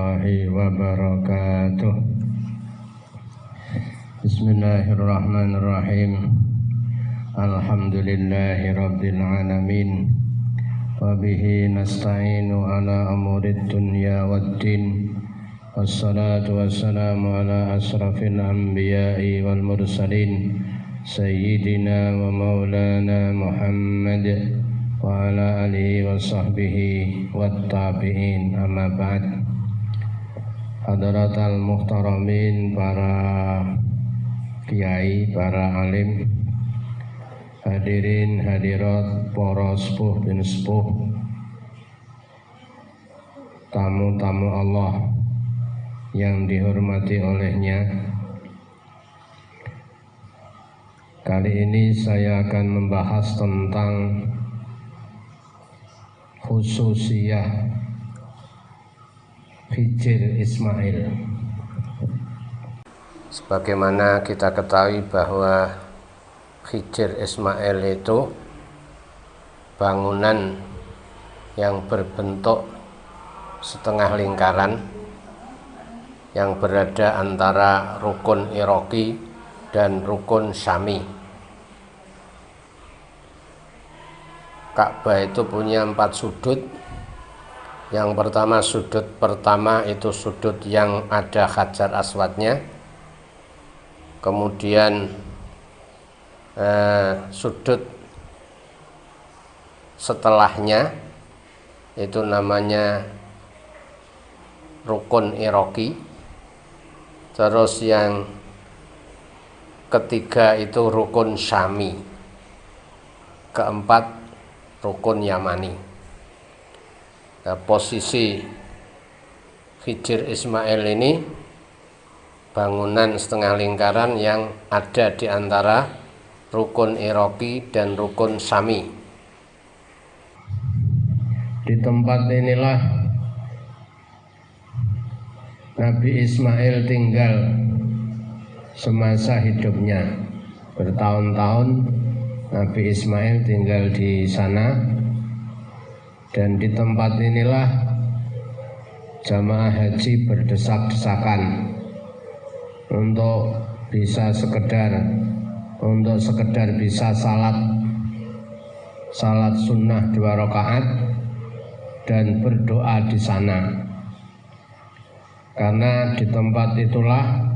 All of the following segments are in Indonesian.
warahmatullahi wabarakatuh. Bismillahirrahmanirrahim. Alhamdulillahi rabbil alamin. Wabihi nasta'inu ala amurid dunya waddin. Wassalatu wassalamu ala asrafil anbiya'i wal mursalin, Sayyidina wa maulana Muhammad wa ala alihi wa sahbihi wa tabi'in. Amma ba'd. Hadratal muhtaramin, para kiai, para alim, hadirin hadirat, para sepuh bin sepuh, tamu-tamu Allah yang dihormati olehnya. Kali ini saya akan membahas tentang khususiyah Hijr Ismail. Sebagaimana kita ketahui bahwa Hijr Ismail itu bangunan yang berbentuk setengah lingkaran yang berada antara rukun Iraqi dan rukun Syami. Ka'bah itu punya 4 sudut. Yang pertama, sudut pertama itu sudut yang ada Hajar Aswadnya. Kemudian sudut setelahnya itu namanya rukun Iraqi. Terus yang ketiga itu rukun Syami. Keempat rukun Yamani. Nah, posisi Hijr Ismail ini bangunan setengah lingkaran yang ada di antara rukun Iraqi dan rukun Syami. Di tempat inilah Nabi Ismail tinggal semasa hidupnya. Bertahun-tahun Nabi Ismail tinggal di sana, dan di tempat inilah jamaah haji berdesak-desakan untuk sekedar bisa salat sunnah 2 rakaat dan berdoa di sana. Karena di tempat itulah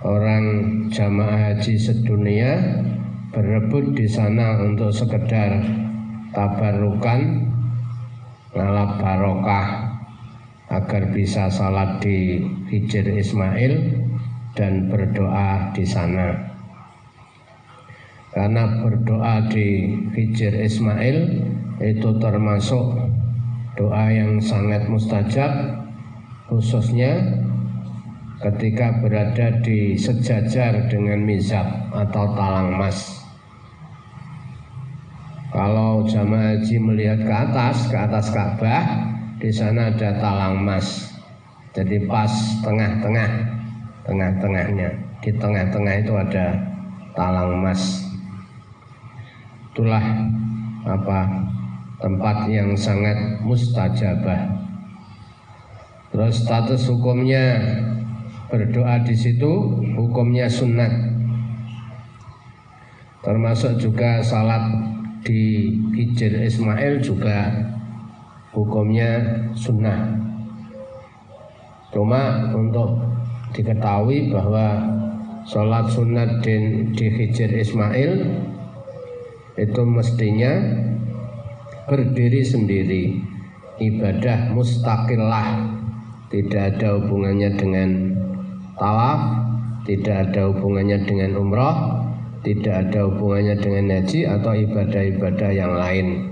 orang jamaah haji sedunia berebut di sana untuk sekedar tabarukan, ngalap barokah agar bisa salat di Hijr Ismail dan berdoa di sana. Karena berdoa di Hijr Ismail itu termasuk doa yang sangat mustajab, khususnya ketika berada di sejajar dengan mizab atau talang mas. Kalau jamaah haji melihat ke atas Ka'bah, di sana ada talang mas. Jadi pas tengah-tengahnya, di tengah-tengah itu ada talang mas. Itulah tempat yang sangat mustajabah. Terus status hukumnya berdoa di situ, hukumnya sunat. Termasuk juga salat di Hijr Ismail juga hukumnya sunnah. Cuma untuk diketahui bahwa salat sunat di Hijr Ismail itu mestinya berdiri sendiri, ibadah mustaqillah. Tidak ada hubungannya dengan tawaf, tidak ada hubungannya dengan umrah, tidak ada hubungannya dengan haji atau ibadah-ibadah yang lain.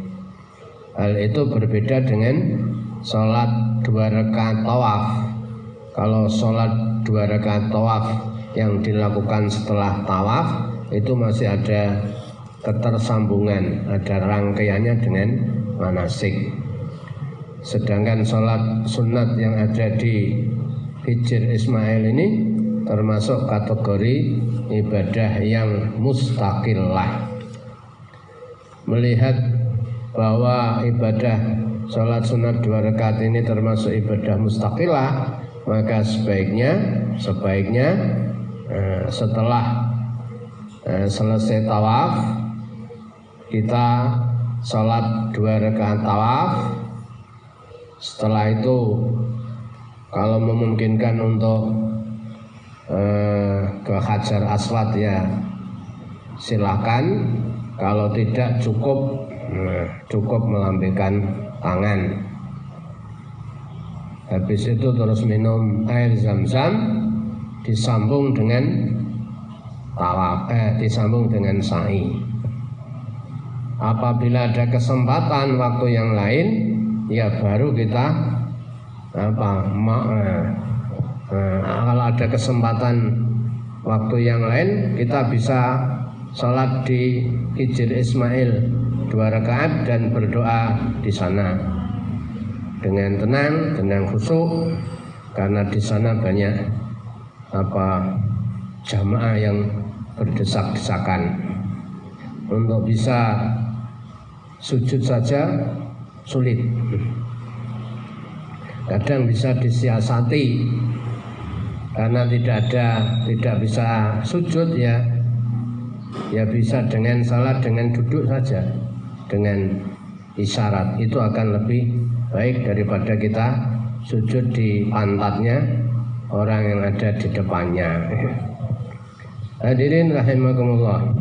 Hal itu berbeda dengan sholat 2 rakaat tawaf. Kalau sholat 2 rakaat tawaf yang dilakukan setelah tawaf itu masih ada ketersambungan, ada rangkaiannya dengan manasik. Sedangkan sholat sunat yang ada di Hijr Ismail ini termasuk kategori ibadah yang mustaqillah. Melihat bahwa ibadah sholat sunat 2 rakaat ini termasuk ibadah mustaqilah, maka sebaiknya setelah selesai tawaf kita sholat 2 rakaat tawaf. Setelah itu kalau memungkinkan untuk ke Hajar Aswad ya silakan, kalau tidak cukup melambaikan tangan. Habis itu terus minum air zam-zam disambung dengan tawaf, disambung dengan sa'i. Apabila ada kesempatan waktu yang lain, ya baru kita kalau ada kesempatan waktu yang lain, kita bisa sholat di Hijr Ismail 2 rakaat dan berdoa di sana dengan tenang, dengan khusyuk, karena di sana banyak jamaah yang berdesak-desakan. Untuk bisa sujud saja sulit, kadang bisa disiasati karena tidak bisa sujud ya bisa dengan salat dengan duduk saja, dengan isyarat. Itu akan lebih baik daripada kita sujud di pantatnya orang yang ada di depannya. Hadirin rahimakumullah,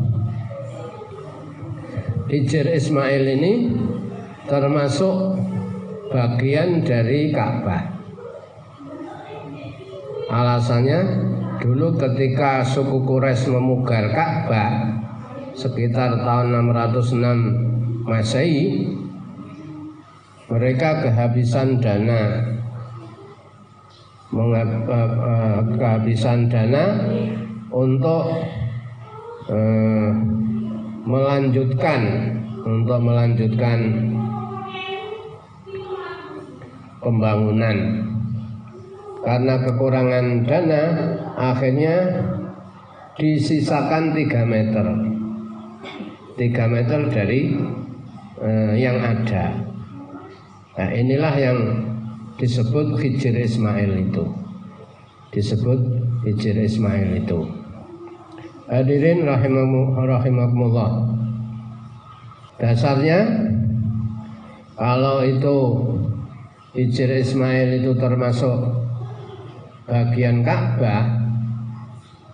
Hijr Ismail ini termasuk bagian dari Ka'bah. Alasannya, dulu ketika suku Quraisy memugar Ka'bah sekitar tahun 606 Masehi, mereka kehabisan dana untuk melanjutkan pembangunan. Karena kekurangan dana, akhirnya disisakan 3 meter dari yang ada. Nah, inilah yang disebut Hijr Ismail itu. Hadirin rahimakumullah, dasarnya kalau itu Hijr Ismail itu termasuk bagian Ka'bah,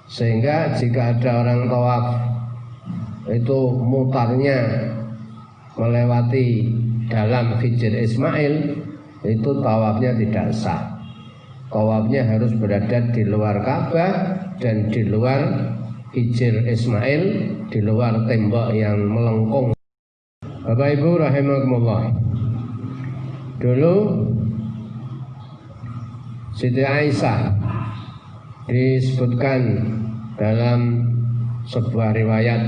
sehingga jika ada orang tawaf itu mutarnya melewati dalam Hijr Ismail, itu tawafnya tidak sah. Tawafnya harus berada di luar Ka'bah dan di luar Hijr Ismail, di luar tembok yang melengkung. Bapak Ibu rahimakumullah, dulu Siti Aisyah disebutkan dalam sebuah riwayat,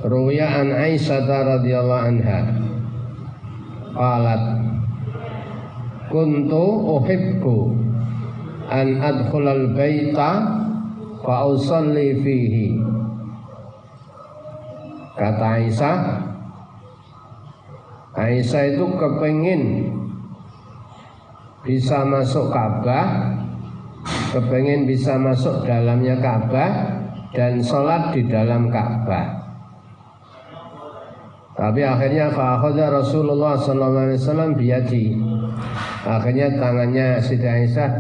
ruwiya an Aisyah radhiyallahu anha qalat kuntu uhibbu an adkhulal baita fa usalli fihi. Kata Aisyah itu kepengin bisa masuk Ka'bah, kepengin bisa masuk dalamnya Ka'bah dan sholat di dalam Ka'bah. Tapi akhirnya fa'akhadha Rasulullah sallallahu alaihi wasallam biyadi. Akhirnya tangannya Siti Aisyah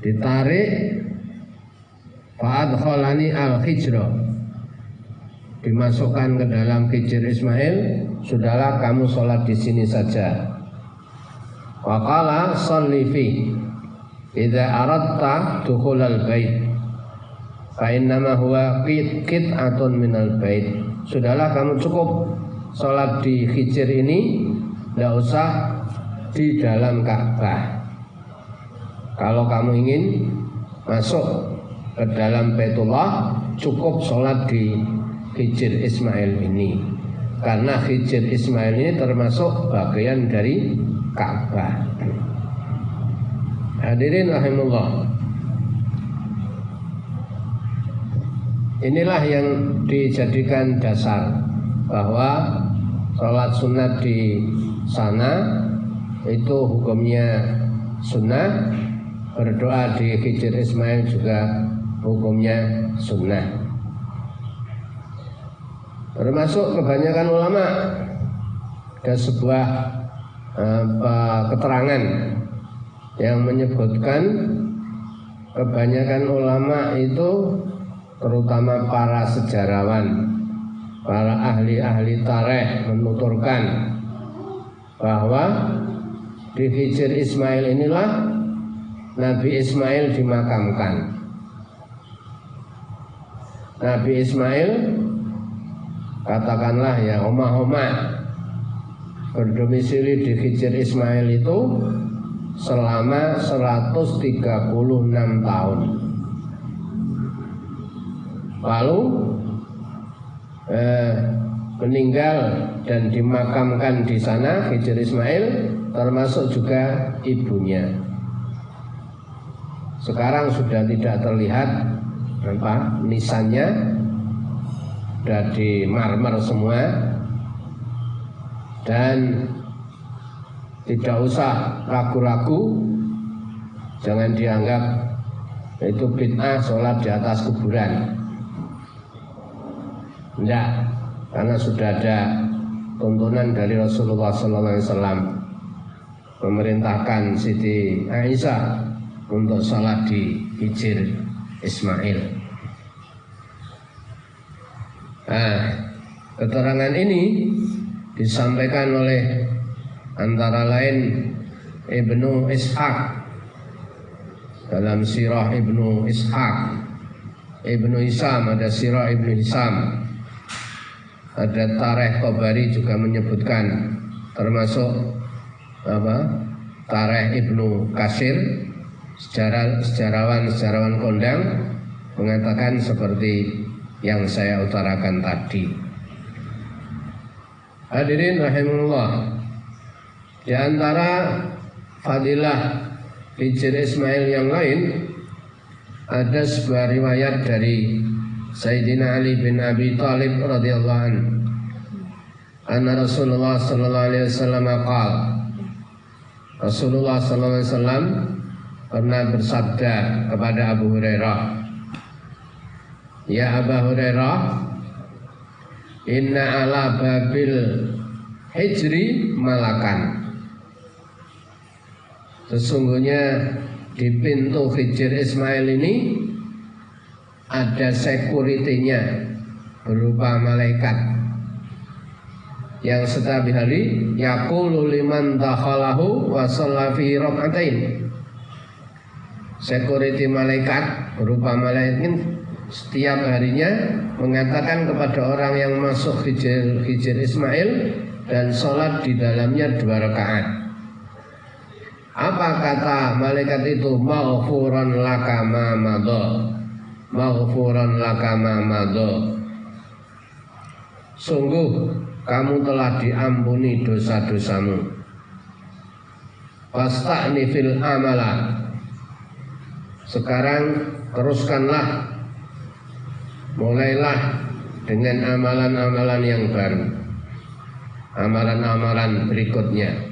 ditarik, fa'adkhalani al-hijra, dimasukkan ke dalam Hijr Ismail. Sudahlah, kamu sholat di sini saja. Wa qala sholli fi idza aradta dukhulal bait fa innama huwa qit'atun minal bait. Sudahlah, kamu cukup sholat di Hijr ini, tidak usah di dalam Ka'bah. Kalau kamu ingin masuk ke dalam Baitullah, cukup sholat di Hijr Ismail ini, karena Hijr Ismail ini termasuk bagian dari Ka'bah. Hadirin rahimullah, inilah yang dijadikan dasar bahwa sholat sunat di sana itu hukumnya sunnah, berdoa di Hijr Ismail juga hukumnya sunnah. Termasuk kebanyakan ulama ada sebuah keterangan yang menyebutkan kebanyakan ulama itu, terutama para sejarawan, para ahli-ahli tarikh, menuturkan bahwa di Hijr Ismail inilah Nabi Ismail dimakamkan. Nabi Ismail, katakanlah ya omah-omah, berdomisili di Hijr Ismail itu selama 136 tahun. Lalu meninggal dan dimakamkan di sana Hijr Ismail, termasuk juga ibunya. Sekarang sudah tidak terlihat nisannya, sudah di marmer semua, dan tidak usah ragu-ragu, jangan dianggap itu bid'ah sholat di atas kuburan. Tidak, karena sudah ada tuntunan dari Rasulullah SAW memerintahkan Siti Aisyah untuk sholat di Hijr Ismail. Nah, keterangan ini disampaikan oleh antara lain Ibnu Ishaq dalam Sirah Ibnu Ishaq, Ibnu Hisam, ada Sirah Ibnu Hisam, ada Tarikh Tabari juga menyebutkan, termasuk Tarikh Ibnu Katsir, sejarawan kondang, mengatakan seperti yang saya utarakan tadi. Hadirin rahimahullah, di antara fadilah Hijr Ismail yang lain, ada sebuah riwayat dari Sayyidina Ali bin Abi Thalib radhiyallahu anhu, anna Rasulullah sallallahu alaihi wasallam qala, Rasulullah sallallahu alaihi wasallam pernah bersabda kepada Abu Hurairah, ya Abu Hurairah, inna ala babil hijri malakan, sesungguhnya di pintu Hijr Ismail ini ada sekuritinya berupa malaikat yang setiap hari yaqulu liman dakhalahu wa shalla fi rak'atain. Security malaikat berupa malaikat setiap harinya mengatakan kepada orang yang masuk Hijr Ismail dan sholat di dalamnya 2 rakaat. Apa kata malaikat itu? Maghfuran laka ma madha, maghfuran laka ma madha, sungguh kamu telah diampuni dosa-dosamu. Fasta'ni fil amala, sekarang teruskanlah, mulailah dengan amalan-amalan yang baru, amalan-amalan berikutnya.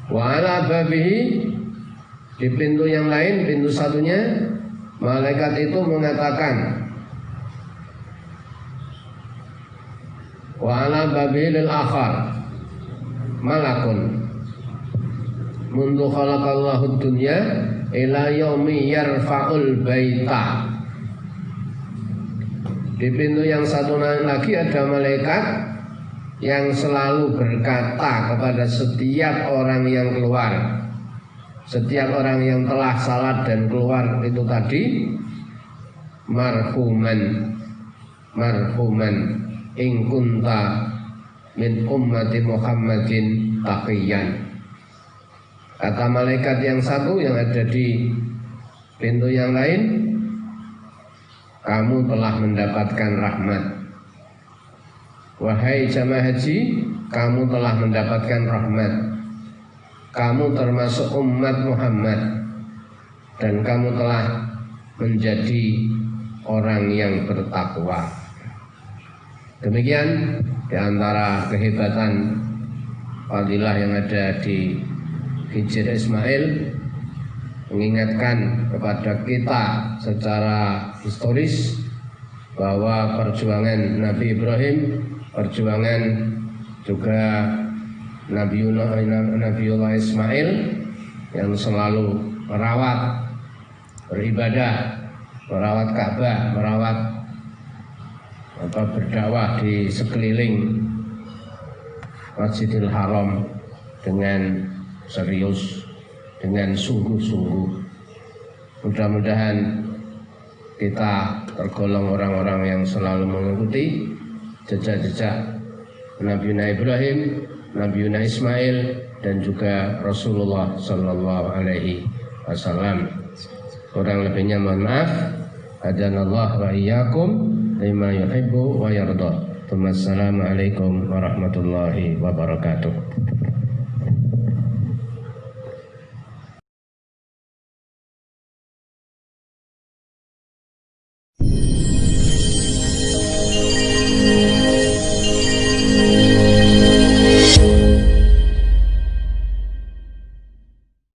Wa ala babihi, di pintu yang lain, pintu satunya, malaikat itu mengatakan, wa ala babihi lil akhar malakun mundu khalaqallahu dunya ila yaumi yarfa'ul baita. Di pintu yang satu lagi ada malaikat yang selalu berkata kepada setiap orang yang keluar, setiap orang yang telah salat dan keluar itu tadi, marhuman, marhuman in kunta min ummati Muhammadin taqiyan. Kata malaikat yang satu yang ada di pintu yang lain, kamu telah mendapatkan rahmat. Wahai jamaah haji, kamu telah mendapatkan rahmat. Kamu termasuk umat Muhammad dan kamu telah menjadi orang yang bertakwa. Demikian di antara kehebatan fadilah yang ada di Hijr Ismail, mengingatkan kepada kita secara historis bahwa perjuangan Nabi Ibrahim, perjuangan juga Nabiullah Ismail yang selalu merawat, beribadah, merawat Ka'bah, merawat berdakwah di sekeliling Masjidil Haram dengan serius, dengan sungguh-sungguh. Mudah-mudahan kita tergolong orang-orang yang selalu mengikuti jejak-jejak Nabi Ibrahim, Nabi Ismail, dan juga Rasulullah Sallallahu Alaihi Wasallam. Kurang lebihnya mohon maaf. Hadanallah wa iyyakum lima yuhibbu wa yarda. Assalamualaikum warahmatullahi wabarakatuh.